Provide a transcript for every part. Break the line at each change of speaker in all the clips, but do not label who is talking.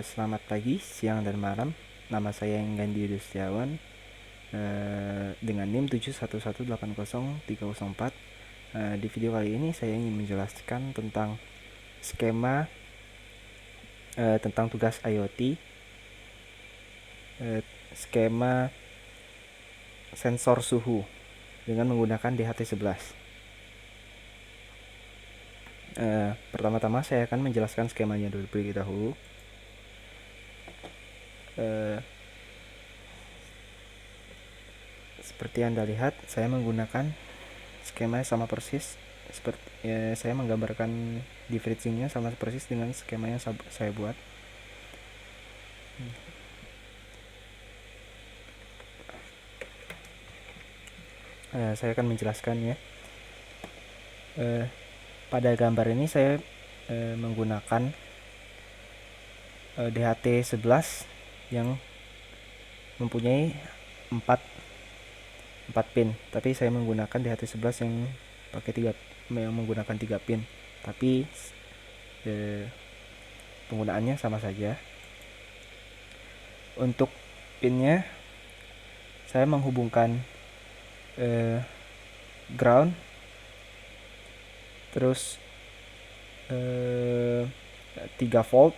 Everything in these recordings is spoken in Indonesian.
Selamat pagi, siang, dan malam. Nama saya Enggandi Yudistiawan dengan NIM 711803004. Di video kali ini saya ingin menjelaskan tentang skema tentang tugas IoT, skema sensor suhu dengan menggunakan DHT11. Pertama-tama saya akan menjelaskan skemanya terlebih dahulu. Seperti Anda lihat, saya menggunakan skema sama persis seperti saya menggambarkan di freezingnya sama persis dengan skema yang saya buat. Saya akan menjelaskannya. Pada gambar ini saya menggunakan DHT11 yang mempunyai 4 pin, tapi saya menggunakan DHT11 yang menggunakan 3 pin, tapi penggunaannya sama saja. Untuk pinnya saya menghubungkan ground, terus 3 volt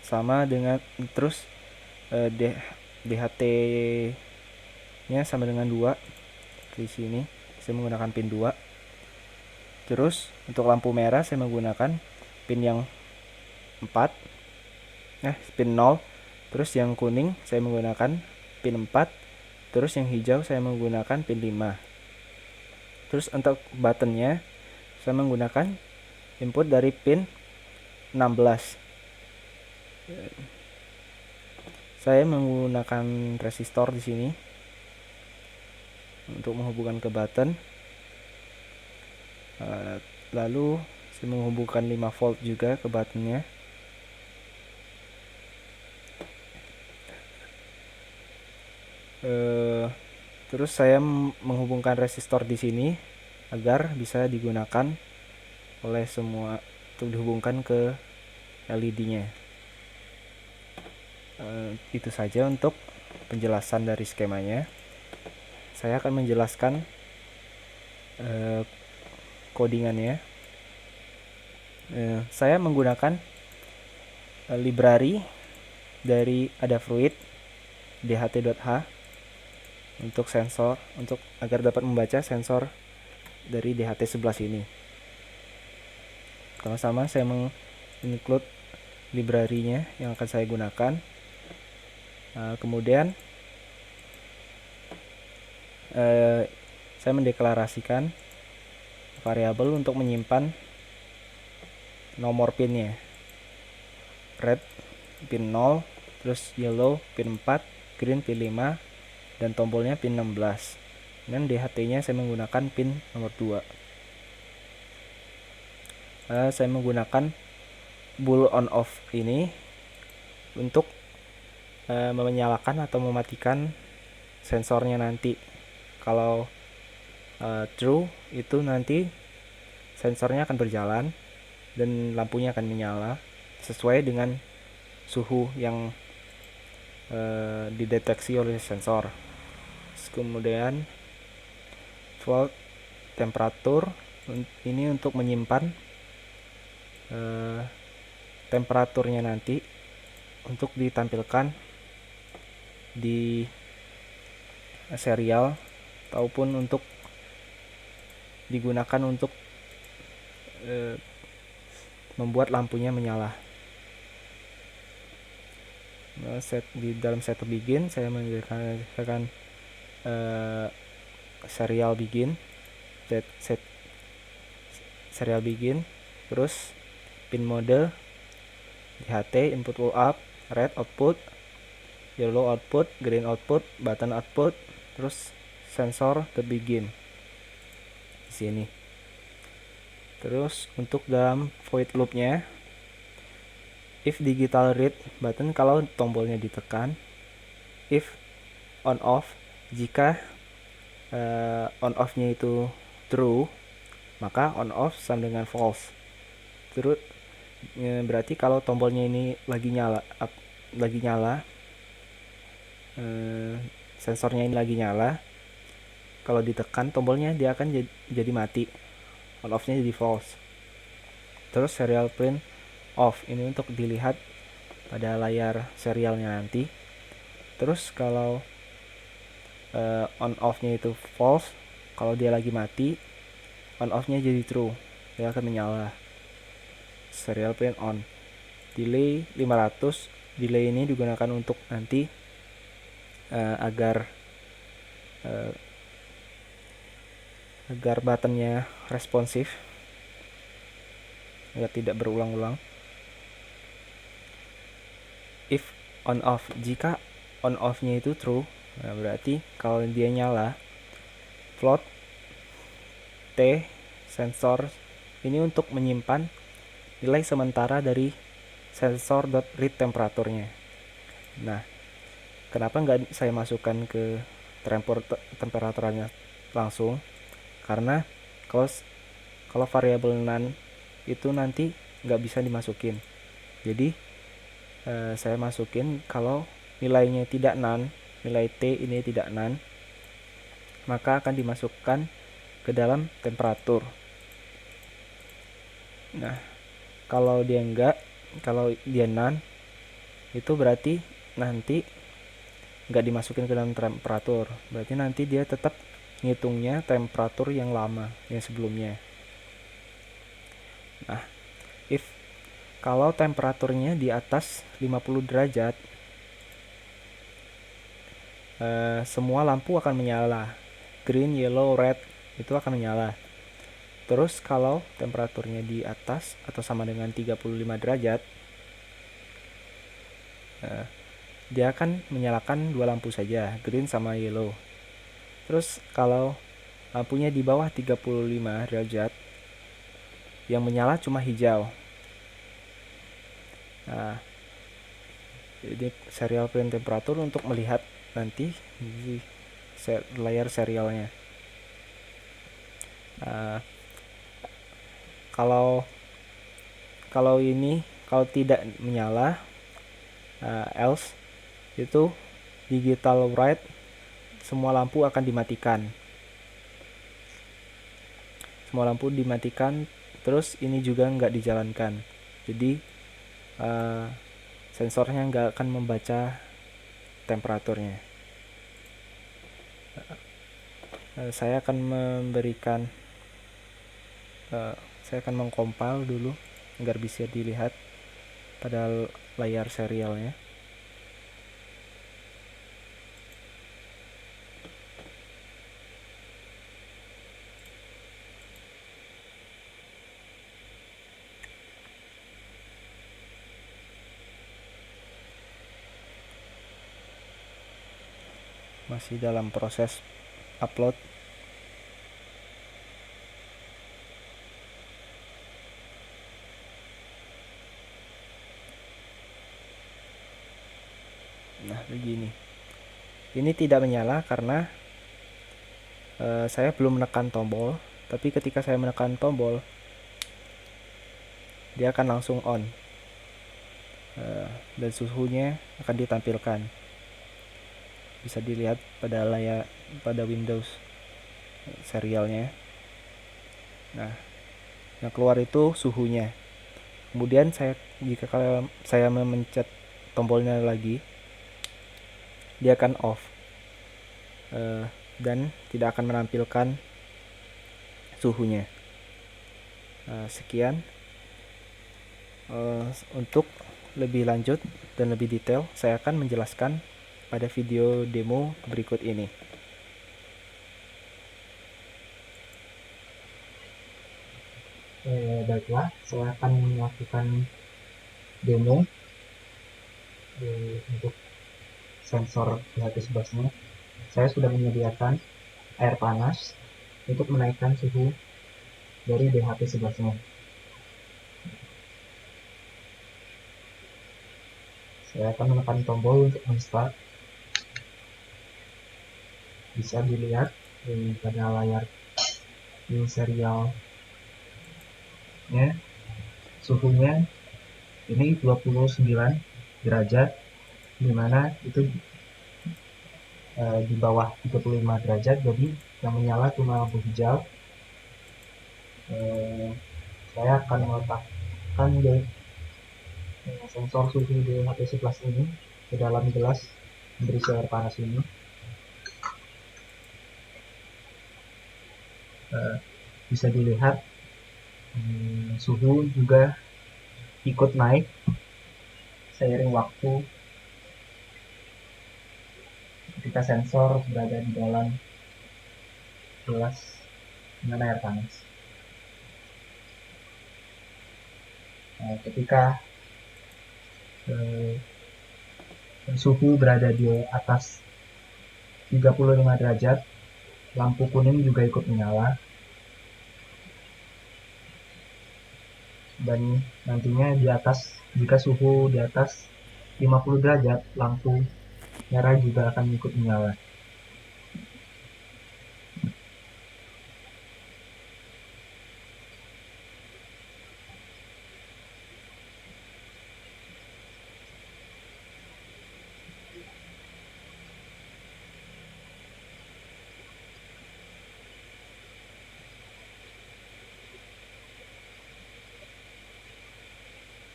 sama dengan, terus DHT nya sama dengan 2. Di sini saya menggunakan pin 2. Terus untuk lampu merah saya menggunakan pin yang 4, pin 0. Terus yang kuning saya menggunakan pin 4. Terus yang hijau saya menggunakan pin 5. Terus untuk buttonnya saya menggunakan input dari pin 16. Saya menggunakan resistor di sini untuk menghubungkan ke button. Lalu saya menghubungkan 5 volt juga ke buttonnya. Terus saya menghubungkan resistor di sini agar bisa digunakan oleh semua untuk dihubungkan ke LED-nya. Itu saja untuk penjelasan dari skemanya. Saya akan menjelaskan codingannya. Saya menggunakan library dari Adafruit dht.h untuk sensor, untuk agar dapat membaca sensor dari DHT11 ini. Sama-sama saya menginclude library-nya yang akan saya gunakan. Kemudian saya mendeklarasikan variabel untuk menyimpan nomor pinnya. Red pin 0, terus yellow pin 4, green pin 5, dan tombolnya pin 16. Dan DHT-nya saya menggunakan pin nomor 2. Saya menggunakan bool on off ini untuk menyalakan atau mematikan sensornya nanti. Kalau true, itu nanti sensornya akan berjalan dan lampunya akan menyala sesuai dengan suhu yang dideteksi oleh sensor. Kemudian volt, temperatur, ini untuk menyimpan temperaturnya nanti untuk ditampilkan di serial ataupun untuk digunakan untuk membuat lampunya menyala. Di dalam setup begin saya menggunakan serial begin, set serial begin, terus pin mode DHT, input all up, red output, yellow output, green output, button output, terus sensor the begin di sini. Terus untuk dalam void loopnya, if digital read button kalau tombolnya ditekan, if on off jika on off nya itu true, maka on off sama dengan false. Berarti kalau tombolnya ini lagi nyala, sensornya ini lagi nyala, kalau ditekan tombolnya dia akan jadi mati, on off-nya jadi false. Terus serial print off ini untuk dilihat pada layar serialnya nanti. Terus kalau on off-nya itu false, kalau dia lagi mati, on off-nya jadi true, dia akan menyala. Serial print on. Delay 500. Delay ini digunakan untuk nanti agar buttonnya responsif, agar tidak berulang-ulang. If on off, jika on off-nya itu true, nah berarti kalau dia nyala, float T sensor ini untuk menyimpan nilai sementara dari sensor.read temperaturnya. Nah, kenapa nggak saya masukkan ke temperaturnya langsung? Karena kalau variabel none itu nanti nggak bisa dimasukin. Jadi saya masukin kalau nilainya tidak none, nilai T ini tidak none, maka akan dimasukkan ke dalam temperatur. Nah, kalau dia none, itu berarti nanti nggak dimasukin ke dalam temperatur. Berarti nanti dia tetap ngitungnya temperatur yang lama, yang sebelumnya. Nah, kalau temperaturnya di atas 50 derajat, semua lampu akan menyala. Green, yellow, red itu akan menyala. Terus kalau temperaturnya di atas atau sama dengan 35 derajat, dia akan menyalakan dua lampu saja, green sama yellow. Terus kalau lampunya di bawah 35 derajat, yang menyala cuma hijau. Nah, ini serial print temperatur untuk melihat nanti di layar serialnya. Kalau tidak menyala, else itu digital write, semua lampu akan dimatikan. Terus ini juga nggak dijalankan. Jadi sensornya nggak akan membaca temperaturnya. Saya akan mengcompile dulu agar bisa dilihat pada layar serialnya. Masih dalam proses upload. Nah, begini. Ini tidak menyala karena saya belum menekan tombol, tapi ketika saya menekan tombol, dia akan langsung on. Dan suhunya akan ditampilkan. Bisa dilihat pada Windows serialnya. Nah, yang keluar itu suhunya. Kemudian jika saya memencet tombolnya lagi, dia akan off dan tidak akan menampilkan suhunya. Sekian. Untuk lebih lanjut dan lebih detail, saya akan menjelaskan pada video demo berikut ini.
Baiklah, saya akan melakukan demo untuk sensor BHP11-nya. Saya sudah menyediakan air panas untuk menaikkan suhu dari BHP11-nya. Saya akan menekan tombol untuk men-start. Bisa dilihat pada layar serialnya, suhunya ini 29 derajat, dimana itu di bawah 35 derajat, jadi yang menyala cuma lampu hijau. Saya akan meletakkan sensor suhu di HP11 ini ke dalam gelas berisi air panas ini. Bisa dilihat suhu juga ikut naik seiring waktu ketika sensor berada di dalam gelas dengan air panas. Ketika suhu berada di atas 35 derajat, lampu kuning juga ikut menyala, dan nantinya di atas, jika suhu di atas 50 derajat, lampu merah juga akan ikut menyala.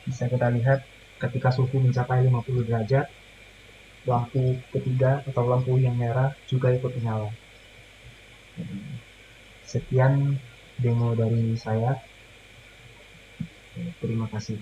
Bisa kita lihat ketika suhu mencapai 50 derajat, lampu ketiga atau lampu yang merah juga ikut menyala. Sekian demo dari saya. Terima kasih.